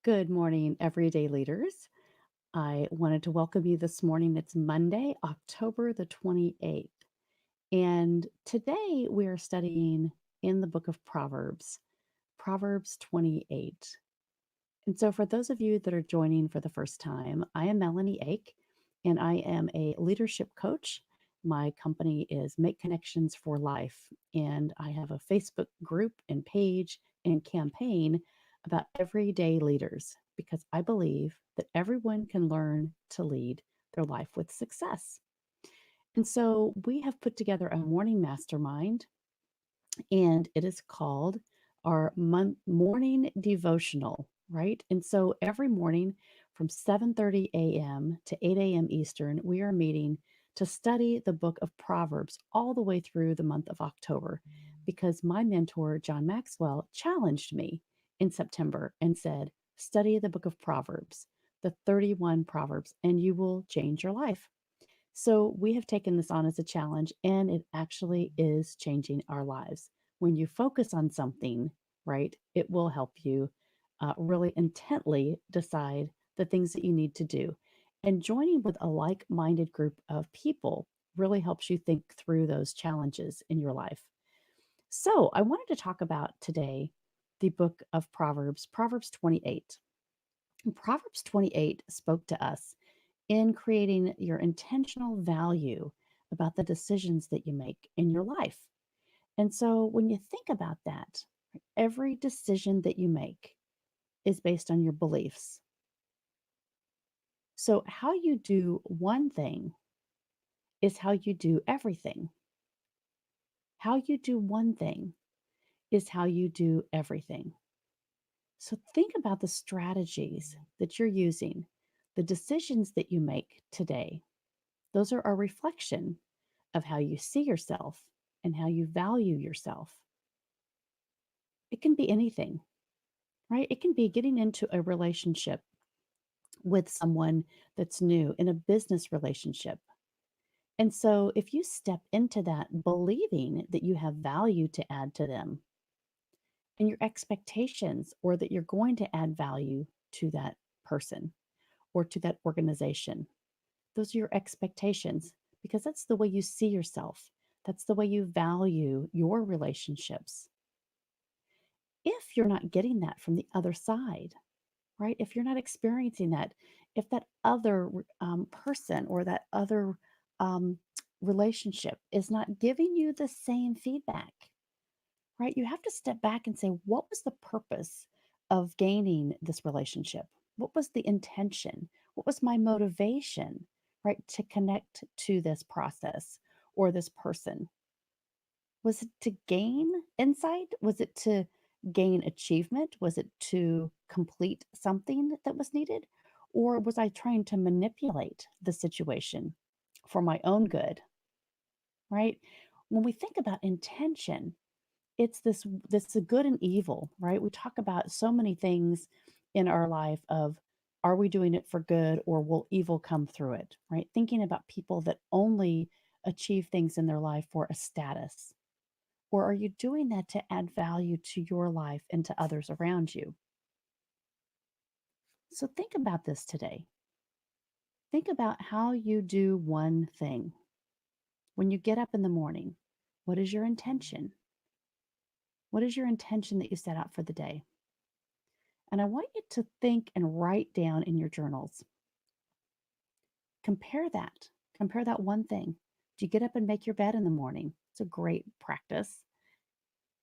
Good morning, everyday leaders. I wanted to welcome you this morning. It's Monday, October the 28th. And today we are studying in the book of Proverbs, Proverbs 28. And so, for those of you that are joining for the first time, I am Melanie Ake, and I am a leadership coach. My company is Make Connections for Life, and I have a Facebook group and page and campaign about everyday leaders because I believe that everyone can learn to lead their life with success. And so, we have put together a morning mastermind, and it is called our morning devotional, right? And so every morning from 7:30 a.m. to 8 a.m. Eastern, we are meeting to study the book of Proverbs all the way through the month of October because my mentor John Maxwell challenged me in September and said, "Study the book of Proverbs, the 31 Proverbs, and you will change your life." So we have taken this on as a challenge, and it actually is changing our lives. When you focus on something, right, it will help you really intently decide the things that you need to do. And joining with a like minded group of people really helps you think through those challenges in your life. So I wanted to talk about today the book of Proverbs, Proverbs 28. And Proverbs 28 spoke to us in creating your intentional value about the decisions that you make in your life. And so when you think about that, every decision that you make is based on your beliefs. So how you do one thing is how you do everything. How you do one thing is how you do everything. So think about the strategies that you're using, the decisions that you make today. Those are a reflection of how you see yourself and how you value yourself. It can be anything, right? It can be getting into a relationship with someone that's new in a business relationship. And so, if you step into that believing that you have value to add to them and your expectations, or that you're going to add value to that person or to that organization, those are your expectations because that's the way you see yourself. That's the way you value your relationships. If you're not getting that from the other side, right? If you're not experiencing that, if that other person or that other um, relationship is not giving you the same feedback, right? You have to step back and say, what was the purpose of gaining this relationship? What was the intention? What was my motivation, right, to connect to this process or this person? Was it to gain insight? Was it to gain achievement? Was it to complete something that was needed? Or was I trying to manipulate the situation for my own good, right? When we think about intention, it's this good and evil, right? We talk about so many things in our life of are we doing it for good or will evil come through it, right? Thinking about people that only achieve things in their life for a status. Or are you doing that to add value to your life and to others around you? So think about this today. Think about how you do one thing. When you get up in the morning, what is your intention? What is your intention that you set out for the day? And I want you to think and write down in your journals. Compare that. Compare that one thing. Do you get up and make your bed in the morning? It's a great practice.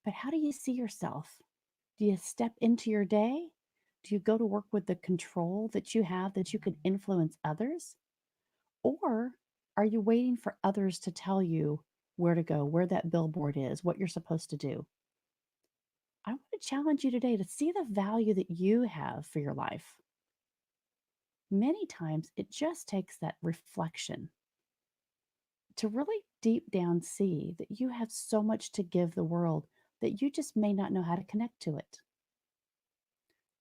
But how do you see yourself? Do you step into your day? Do you go to work with the control that you have that you can influence others? Or are you waiting for others to tell you where to go, where that billboard is, what you're supposed to do? I want to challenge you today to see the value that you have for your life. Many times it just takes that reflection to really deep down see that you have so much to give the world that you just may not know how to connect to it.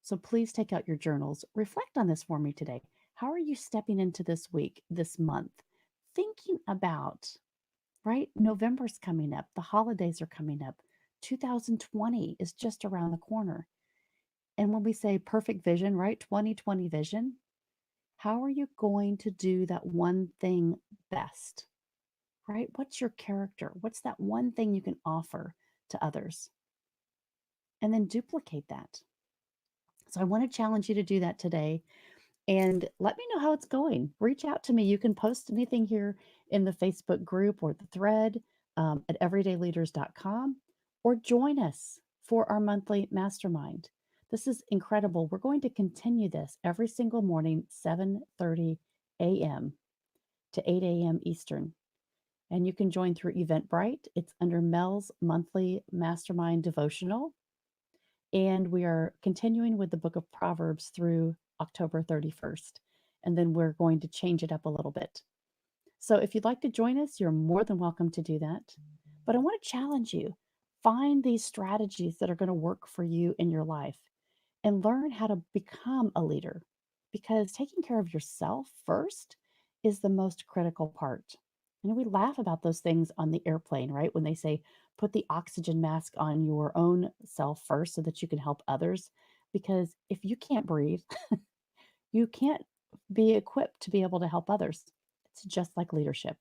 So please take out your journals. Reflect on this for me today. How are you stepping into this week, this month, thinking about, right? November's coming up, the holidays are coming up, 2020 is just around the corner. And when we say perfect vision, right? 2020 vision, how are you going to do that one thing best, right? What's your character? What's that one thing you can offer to others? And then duplicate that. So I want to challenge you to do that today and let me know how it's going. Reach out to me. You can post anything here in the Facebook group or the thread at everydayleaders.com or join us for our monthly mastermind. This is incredible. We're going to continue this every single morning, 7:30 a.m. to 8 a.m. Eastern. And you can join through Eventbrite. It's under Mel's monthly mastermind devotional. And we are continuing with the book of Proverbs through October 31st. And then we're going to change it up a little bit. So if you'd like to join us, you're more than welcome to do that. But I want to challenge you. Find these strategies that are going to work for you in your life and learn how to become a leader because taking care of yourself first is the most critical part. You know, we laugh about those things on the airplane, right? When they say, put the oxygen mask on your own self first so that you can help others. Because if you can't breathe, you can't be equipped to be able to help others. It's just like leadership.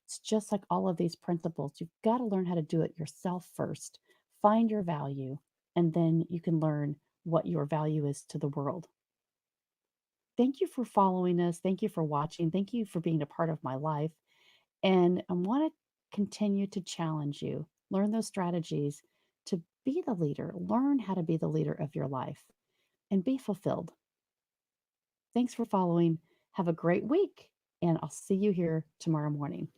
It's just like all of these principles. You've got to learn how to do it yourself first, find your value, and then you can learn what your value is to the world. Thank you for following us. Thank you for watching. Thank you for being a part of my life. And I want to continue to challenge you. Learn those strategies to be the leader. Learn how to be the leader of your life and be fulfilled. Thanks for following. Have a great week, and I'll see you here tomorrow morning.